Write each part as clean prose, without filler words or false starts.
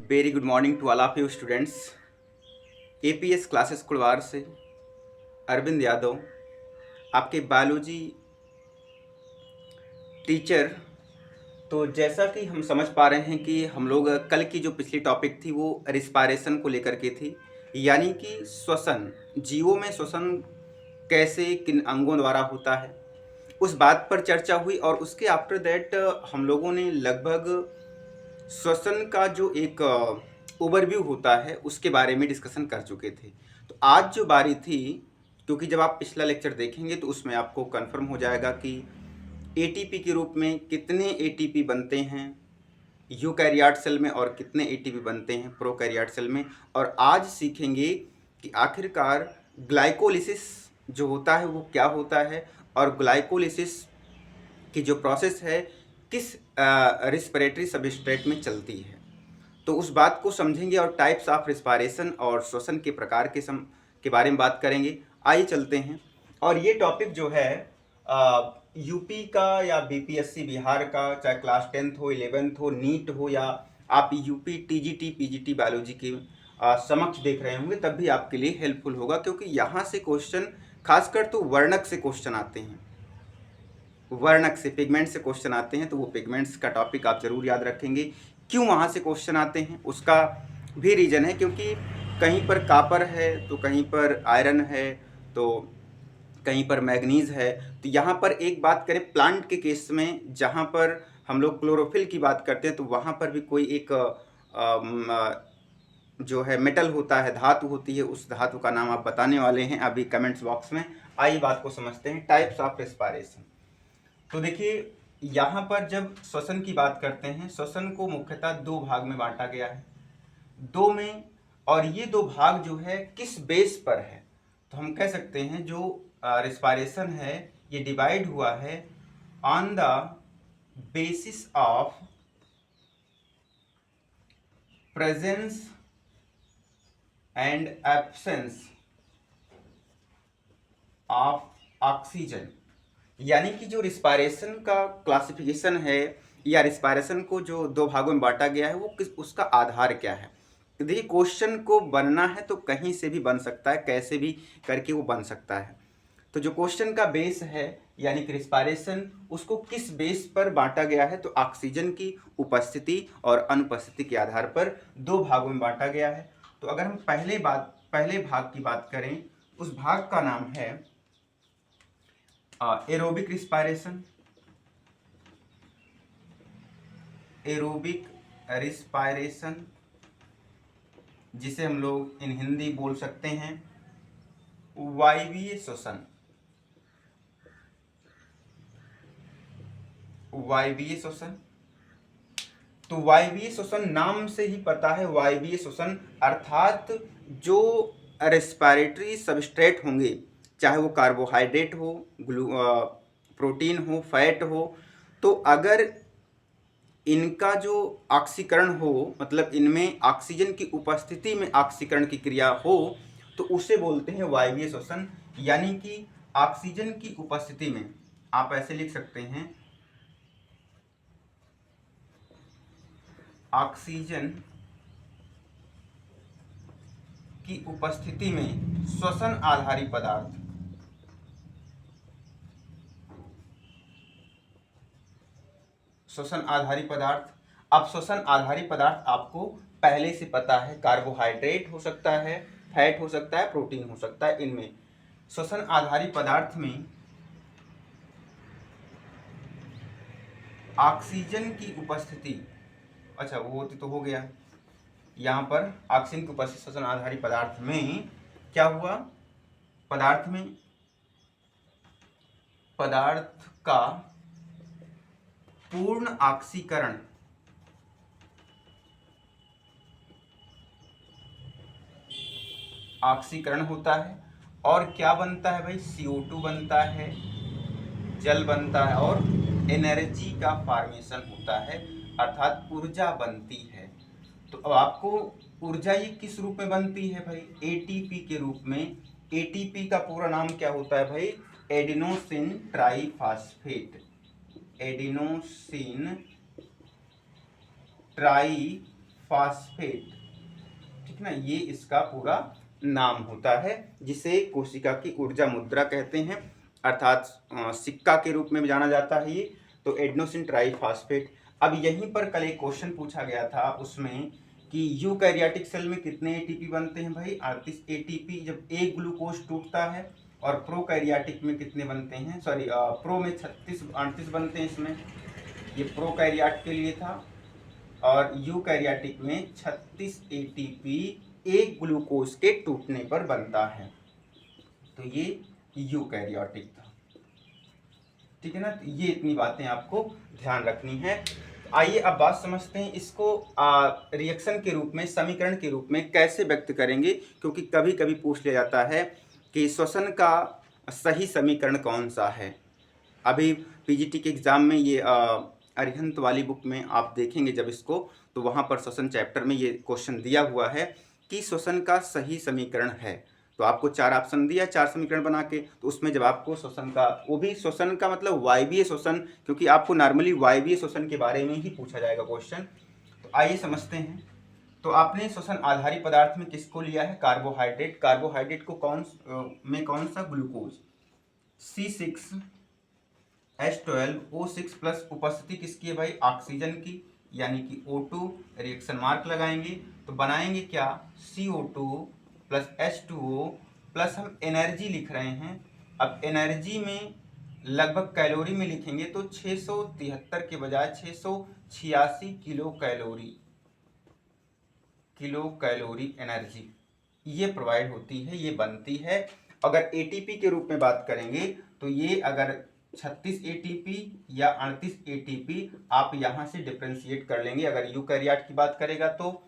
Very good morning to all of you students. APS classes Kudwar से अरविंद यादव, आपके biology teacher. तो जैसा कि हम समझ पा रहे हैं कि हम लोग कल की जो पिछली टॉपिक थी वो रिस्पायरेशन को लेकर के थी, यानी कि श्वसन, जीवों में श्वसन कैसे किन अंगों द्वारा होता है, उस बात पर चर्चा हुई। और उसके आफ्टर दैट हम लोगों ने लगभग श्वसन का जो एक ओवरव्यू होता है उसके बारे में डिस्कशन कर चुके थे। तो आज जो बारी थी, क्योंकि जब आप पिछला लेक्चर देखेंगे तो उसमें आपको कंफर्म हो जाएगा कि एटीपी के रूप में कितने एटीपी बनते हैं यूकैरियोट सेल में और कितने एटीपी बनते हैं प्रोकैरियोट सेल में। और आज सीखेंगे कि आखिरकार ग्लाइकोलिसिस जो होता है वो क्या होता है, और ग्लाइकोलिसिस की जो प्रोसेस है किस रिस्पिरेटरी सबस्ट्रेट में चलती है। तो उस बात को समझेंगे और टाइप्स ऑफ रिस्पायरेशन और श्वसन के प्रकार के बारे में बात करेंगे। आइए चलते हैं। और ये टॉपिक जो है यूपी का या बीपीएससी बिहार का, चाहे क्लास 10th हो, 11th हो, नीट हो, या आप यूपी टीजीटी पीजीटी बायोलॉजी के समक्ष देख रहे होंगे, तब भी आपके लिए हेल्पफुल होगा, क्योंकि यहाँ से क्वेश्चन खासकर तो वर्णक से क्वेश्चन आते हैं। वर्णक से, पिगमेंट से क्वेश्चन आते हैं, तो वो पिगमेंट्स का टॉपिक आप जरूर याद रखेंगे। क्यों वहाँ से क्वेश्चन आते हैं उसका भी रीज़न है, क्योंकि कहीं पर कापर है तो कहीं पर आयरन है तो कहीं पर मैग्नीज है। तो यहाँ पर एक बात करें प्लांट के केस में, जहाँ पर हम लोग क्लोरोफिल की बात करते हैं, तो वहाँ पर भी कोई एक जो है मेटल होता है, धातु होती है, उस धातु का नाम आप बताने वाले हैं अभी कमेंट्स बॉक्स में। आइए बात को समझते हैं, टाइप्स ऑफ रेस्पिरेशन। तो देखिए, यहाँ पर जब श्वसन की बात करते हैं, श्वसन को मुख्यतः दो भाग में बांटा गया है, दो में। और ये दो भाग जो है किस बेस पर है, तो हम कह सकते हैं जो रिस्पायरेशन है ये डिवाइड हुआ है on the basis of presence and absence of oxygen. यानी कि जो रिस्पायरेशन का क्लासिफिकेशन है या रिस्पायरेशन को जो दो भागों में बांटा गया है वो उसका आधार क्या है। तो देखिए, क्वेश्चन को बनना है तो कहीं से भी बन सकता है, कैसे भी करके वो बन सकता है। तो जो क्वेश्चन का बेस है यानी कि रिस्पायरेशन, उसको किस बेस पर बांटा गया है, तो ऑक्सीजन की उपस्थिति और अनुपस्थिति के आधार पर दो भागों में बांटा गया है। तो अगर हम पहले भाग की बात करें, उस भाग का नाम है एरोबिक रिस्पायरेशन। एरोबिक रिस्पायरेशन जिसे हम लोग इन हिंदी बोल सकते हैं वायवीय श्वसन। वायवीय श्वसन, तो वायवीय श्वसन नाम से ही पता है, वायवीय श्वसन अर्थात जो रेस्पिरेटरी सबस्ट्रेट होंगे, चाहे वो कार्बोहाइड्रेट हो, प्रोटीन हो, फैट हो, तो अगर इनका जो ऑक्सीकरण हो, मतलब इनमें ऑक्सीजन की उपस्थिति में ऑक्सीकरण की क्रिया हो, तो उसे बोलते हैं वायवीय श्वसन। यानी कि ऑक्सीजन की उपस्थिति में, आप ऐसे लिख सकते हैं, ऑक्सीजन की उपस्थिति में श्वसन आधारी पदार्थ, श्वसन आधारी पदार्थ। अब श्वसन आधारी पदार्थ आपको पहले से पता है, कार्बोहाइड्रेट हो सकता है, फैट हो सकता है, प्रोटीन हो सकता है। इनमें श्वसन आधारी पदार्थ में ऑक्सीजन की उपस्थिति, अच्छा वो तो हो गया। यहाँ पर ऑक्सीजन की उपस्थिति श्वसन आधारी पदार्थ में क्या हुआ, पदार्थ का पूर्ण ऑक्सीकरण, ऑक्सीकरण होता है। और क्या बनता है भाई, CO2 बनता है, जल बनता है, और एनर्जी का फॉर्मेशन होता है, अर्थात ऊर्जा बनती है। तो अब आपको ऊर्जा ये किस रूप में बनती है भाई, एटीपी के रूप में। एटीपी का पूरा नाम क्या होता है भाई, adenosine triphosphate. Adenosine triphosphate phosphate, ठीक ना, ये इसका पूरा नाम होता है, जिसे कोशिका की ऊर्जा मुद्रा कहते हैं, अर्थात सिक्का के रूप में जाना जाता है ये। तो एडेनोसिन ट्राइफॉस्फेट। अब यहीं पर कल एक क्वेश्चन पूछा गया था उसमें कि यूकैरियोटिक सेल में कितने एटीपी बनते हैं भाई, 38 एटीपी जब एक ग्लूकोज टूटता है। और प्रोकैरियोटिक में कितने बनते हैं, सॉरी प्रो में 38 बनते हैं इसमें, ये प्रोकैरियोट के लिए था। और यूकैरियोटिक में 36 एटीपी एक ग्लूकोज के टूटने पर बनता है। तो ये यूकैरियोटिक था, ठीक है ना। तो ये इतनी बातें आपको ध्यान रखनी है। आइए अब बात समझते हैं इसको रिएक्शन के रूप में, समीकरण के रूप में कैसे व्यक्त करेंगे, क्योंकि कभी कभी पूछ लिया जाता है कि श्वसन का सही समीकरण कौन सा है। अभी पीजीटी के एग्ज़ाम में ये अरिहंत वाली बुक में आप देखेंगे जब इसको, तो वहाँ पर श्वसन चैप्टर में ये क्वेश्चन दिया हुआ है कि श्वसन का सही समीकरण है। तो आपको 4 ऑप्शन दिया, 4 समीकरण बना के, तो उसमें जब आपको श्वसन का, वो भी श्वसन का मतलब वायवीय श्वसन, क्योंकि आपको नॉर्मली वायवीय श्वसन के बारे में ही पूछा जाएगा क्वेश्चन। तो आइए समझते हैं। तो आपने श्वसन आधारित पदार्थ में किसको लिया है, कार्बोहाइड्रेट। कार्बोहाइड्रेट को कौन सा, ग्लूकोज, C6H12O6 प्लस उपस्थिति किसकी है भाई, ऑक्सीजन की, यानी कि O2, रिएक्शन मार्क लगाएंगे तो बनाएंगे क्या, CO2 प्लस H2O प्लस हम एनर्जी लिख रहे हैं। अब एनर्जी में लगभग कैलोरी में लिखेंगे तो 673 के बजाय 686 किलो कैलोरी एनर्जी ये प्रोवाइड होती है, ये बनती है। अगर एटीपी के रूप में बात करेंगे तो ये अगर 36 एटीपी या 38 एटीपी आप यहाँ से डिफ्रेंशिएट कर लेंगे। अगर यूकैरियोट की बात करेगा तो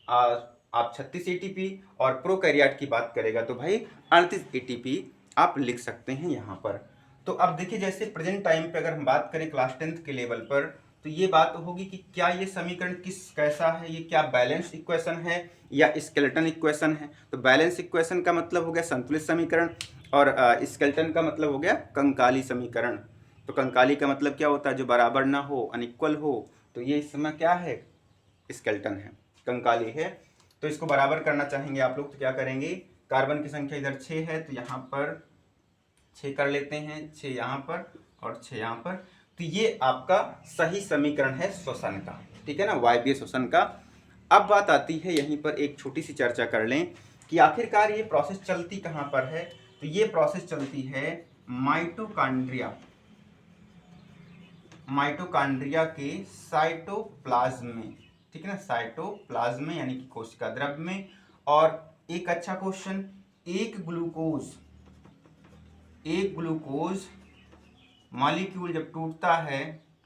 आप 36 एटीपी, और प्रोकैरियोट की बात करेगा तो भाई 38 एटीपी आप लिख सकते हैं यहाँ पर। तो अब देखिए, जैसे प्रेजेंट टाइम पे अगर हम बात करें क्लास 10th के लेवल पर, तो ये बात होगी कि क्या ये समीकरण कैसा है, ये क्या बैलेंस इक्वेशन है या स्केलेटन इक्वेशन है। तो बैलेंस इक्वेशन का मतलब हो गया संतुलित समीकरण, और स्केलेटन का मतलब हो गया कंकाली समीकरण। तो कंकाली का मतलब क्या होता है, जो बराबर ना हो, अनइक्वल हो। तो ये इस समय क्या है, स्केलेटन है, कंकाली है। तो इसको बराबर करना चाहेंगे आप लोग तो क्या करेंगे, कार्बन की संख्या इधर 6 है तो यहाँ पर 6 कर लेते हैं, 6 यहाँ पर और 6 यहाँ पर। तो ये आपका सही समीकरण है श्वसन का, ठीक है ना, वायवीय श्वसन का। अब बात आती है यहीं पर एक छोटी सी चर्चा कर लें कि आखिरकार ये प्रोसेस चलती कहाँ पर है। तो ये प्रोसेस चलती है माइटोकॉन्ड्रिया के साइटोप्लाज्म में, ठीक है ना, साइटोप्लाज्म में यानी कि कोशिका द्रव्य में। और एक अच्छा क्वेश्चन, एक ग्लूकोज मॉलिक्यूल जब टूटता है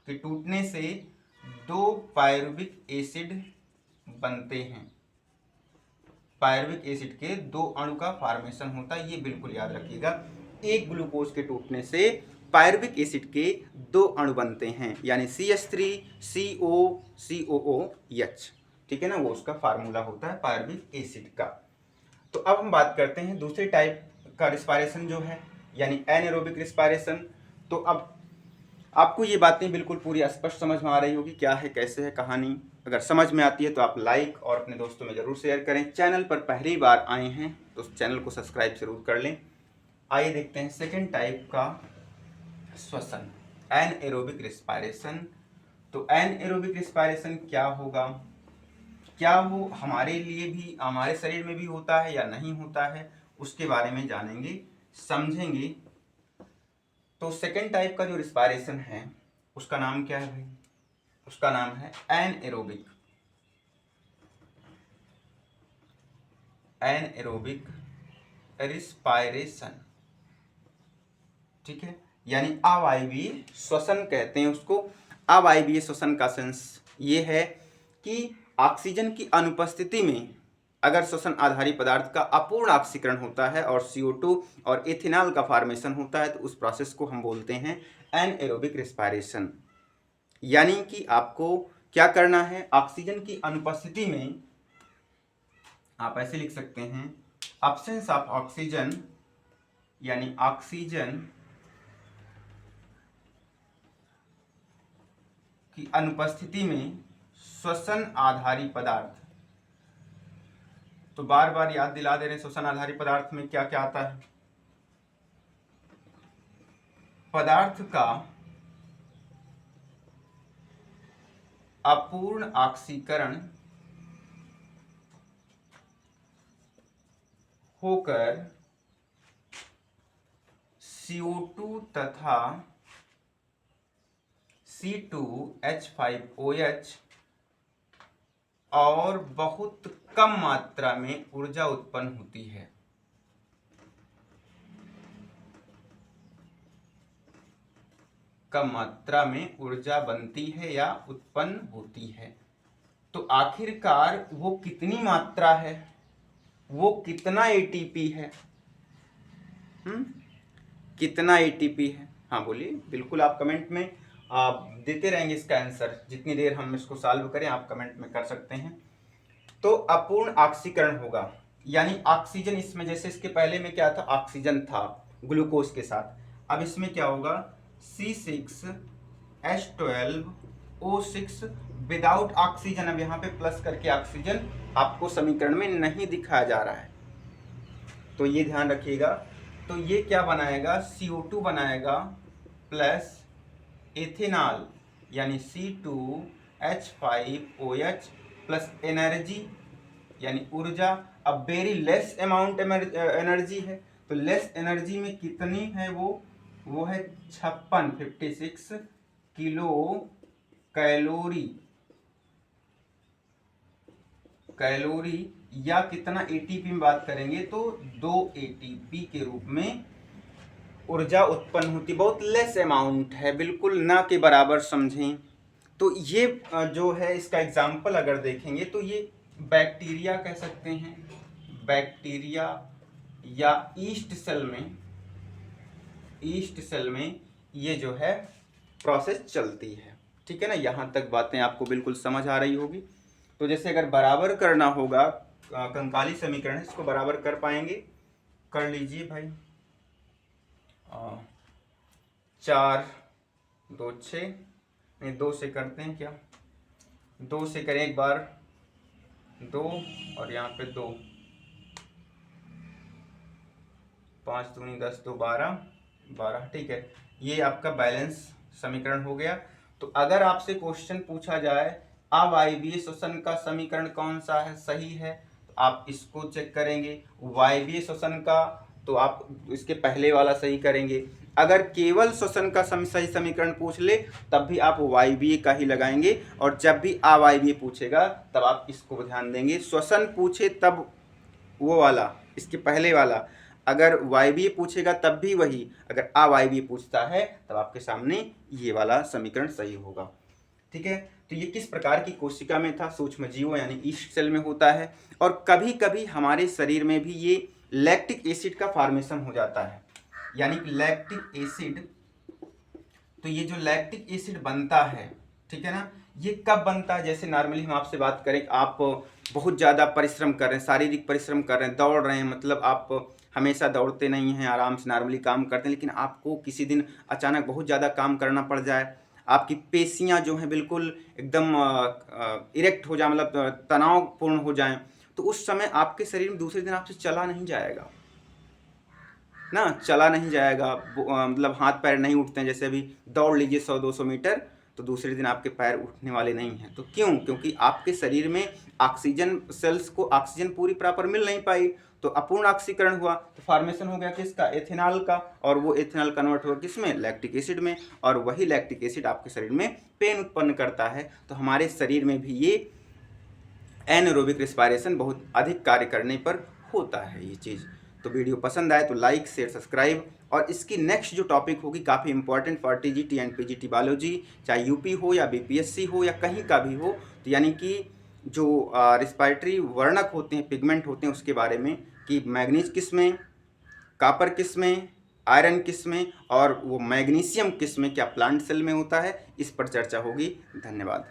कि टूटने से 2 पायरुविक एसिड बनते हैं। पायरुविक एसिड के 2 अणु का फॉर्मेशन होता है, ये बिल्कुल याद रखिएगा। एक ग्लूकोज के टूटने से पायरुविक एसिड के 2 अणु बनते हैं, यानी CH3COOH, ठीक है ना, वो उसका फार्मूला होता है पायरुविक एसिड का। तो अब हम बात करते हैं दूसरे टाइप का रिस्पायरेशन जो है, यानी एनएरोबिक रिस्पायरेशन। तो अब आपको ये बातें बिल्कुल पूरी स्पष्ट समझ में आ रही होगी, क्या है, कैसे है कहानी। अगर समझ में आती है तो आप लाइक और अपने दोस्तों में ज़रूर शेयर करें। चैनल पर पहली बार आए हैं तो उस चैनल को सब्सक्राइब जरूर कर लें। आइए देखते हैं सेकेंड टाइप का श्वसन, एनएरोबिक रिस्पायरेशन। तो एनएरोबिक रिस्पायरेशन क्या होगा, क्या वो हमारे लिए भी, हमारे शरीर में भी होता है या नहीं होता है, उसके बारे में जानेंगे, समझेंगे। तो सेकेंड टाइप का जो रिस्पायरेशन है उसका नाम क्या है भाई, उसका नाम है एनएरोबिक रिस्पायरेशन, ठीक है, यानी अवायवीय श्वसन कहते हैं उसको। अवायवीय श्वसन का सेंस ये है कि ऑक्सीजन की अनुपस्थिति में अगर श्वसन आधारित पदार्थ का अपूर्ण ऑक्सीकरण होता है और CO2 और इथेनॉल का फॉर्मेशन होता है, तो उस प्रोसेस को हम बोलते हैं एनएरोबिक रिस्पायरेशन। यानी कि आपको क्या करना है, ऑक्सीजन की अनुपस्थिति में आप ऐसे लिख सकते हैं, एब्सेंस ऑफ ऑक्सीजन, यानी ऑक्सीजन की अनुपस्थिति में श्वसन आधारी पदार्थ। तो बार बार याद दिला दे रहे हैं, श्वसन आधारी पदार्थ में क्या क्या आता है। पदार्थ का अपूर्ण ऑक्सीकरण होकर CO2 तथा C2H5OH और बहुत कम मात्रा में ऊर्जा उत्पन्न होती है। कम मात्रा में ऊर्जा बनती है या उत्पन्न होती है। तो आखिरकार वो कितनी मात्रा है, वो कितना ATP है, कितना ATP है? हाँ बोलिए, बिल्कुल आप कमेंट में आप देते रहेंगे इसका आंसर। जितनी देर हम इसको सॉल्व करें आप कमेंट में कर सकते हैं। तो अपूर्ण ऑक्सीकरण होगा, यानी ऑक्सीजन इसमें, जैसे इसके पहले में क्या था, ऑक्सीजन था ग्लूकोज के साथ, अब इसमें क्या होगा, C6H12O6 विदाउट ऑक्सीजन। अब यहाँ पे प्लस करके ऑक्सीजन आपको समीकरण में नहीं दिखाया जा रहा है, तो ये ध्यान रखिएगा। तो ये क्या बनाएगा, CO2 बनाएगा प्लस एथेनॉल यानी C2H5OH प्लस एनर्जी यानी ऊर्जा। अब वेरी लेस अमाउंट एनर्जी है, तो लेस एनर्जी में कितनी है, वो है 56 किलो कैलोरी या कितना ATP में बात करेंगे तो 2 ATP के रूप में ऊर्जा उत्पन्न होती। बहुत लेस अमाउंट है, बिल्कुल ना के बराबर समझें। तो ये जो है इसका एग्जाम्पल अगर देखेंगे तो ये बैक्टीरिया कह सकते हैं, बैक्टीरिया या ईस्ट सेल में ये जो है प्रोसेस चलती है। ठीक है ना, यहाँ तक बातें आपको बिल्कुल समझ आ रही होगी। तो जैसे अगर बराबर करना होगा, कंकाली समीकरण है, इसको बराबर कर पाएंगे, कर लीजिए भाई। 4 2 6 नहीं, 2 से करते हैं क्या, 2 से करें एक बार, 2 और यहाँ पे 2, 5 दूनी 10, 2 12। ठीक है, ये आपका बैलेंस समीकरण हो गया। तो अगर आपसे क्वेश्चन पूछा जाए अवायवीय श्वसन का समीकरण कौन सा है, सही है, तो आप इसको चेक करेंगे। वायवीय श्वसन का तो आप इसके पहले वाला सही करेंगे। अगर केवल श्वसन का सही समीकरण पूछ ले तब भी आप वायवीय का ही लगाएंगे, और जब भी अवायवीय पूछेगा तब आप इसको ध्यान देंगे। श्वसन पूछे तब वो वाला, इसके पहले वाला, अगर वायवीय पूछेगा तब भी वही, अगर अवायवीय पूछता है तब आपके सामने ये वाला समीकरण सही होगा। ठीक है, तो ये किस प्रकार की कोशिका में था, सूक्ष्म जीवों यानी ईस्ट सेल में होता है। और कभी कभी हमारे शरीर में भी ये लैक्टिक एसिड का फॉर्मेशन हो जाता है, यानी कि लैक्टिक एसिड। तो ये जो लैक्टिक एसिड बनता है, ठीक है ना, ये कब बनता है, जैसे नॉर्मली हम आपसे बात करें, आप बहुत ज़्यादा परिश्रम कर रहे हैं, शारीरिक परिश्रम कर रहे हैं, दौड़ रहे हैं, मतलब आप हमेशा दौड़ते नहीं हैं, आराम से नॉर्मली काम करते हैं, लेकिन आपको किसी दिन अचानक बहुत ज़्यादा काम करना पड़ जाए, आपकी पेशियां जो हैं बिल्कुल एकदम इरेक्ट हो जाए, मतलब तनावपूर्ण हो जाएं, तो उस समय आपके शरीर में दूसरे दिन आपसे चला नहीं जाएगा ना, चला नहीं जाएगा, मतलब हाथ पैर नहीं उठते हैं। जैसे अभी दौड़ लीजिए 100-200 मीटर, तो दूसरे दिन आपके पैर उठने वाले नहीं हैं। तो क्यों? क्योंकि आपके शरीर में ऑक्सीजन, सेल्स को ऑक्सीजन पूरी प्रॉपर मिल नहीं पाई, तो अपूर्ण ऑक्सीकरण हुआ, तो फॉर्मेशन हो गया किसका, एथेनॉल का, और वो एथेनॉल कन्वर्ट हुआ किसमें, लैक्टिक एसिड में, और वही लैक्टिक एसिड आपके शरीर में पेन उत्पन्न करता है। तो हमारे शरीर में भी ये एनारोबिक रेस्पिरेशन बहुत अधिक कार्य करने पर होता है ये चीज़। तो वीडियो पसंद आए तो लाइक शेयर सब्सक्राइब, और इसकी नेक्स्ट जो टॉपिक होगी काफ़ी important for TGT and PGT biology, चाहे यूपी हो या BPSC हो या कहीं का भी हो, तो यानी कि जो रिस्पायरेटरी वर्णक होते हैं, पिगमेंट होते हैं, उसके बारे में कि मैग्नीज किस में, कॉपर किस में, आयरन किस में, और वो मैग्नीशियम किस में, क्या प्लांट सेल में होता है, इस पर चर्चा होगी। धन्यवाद।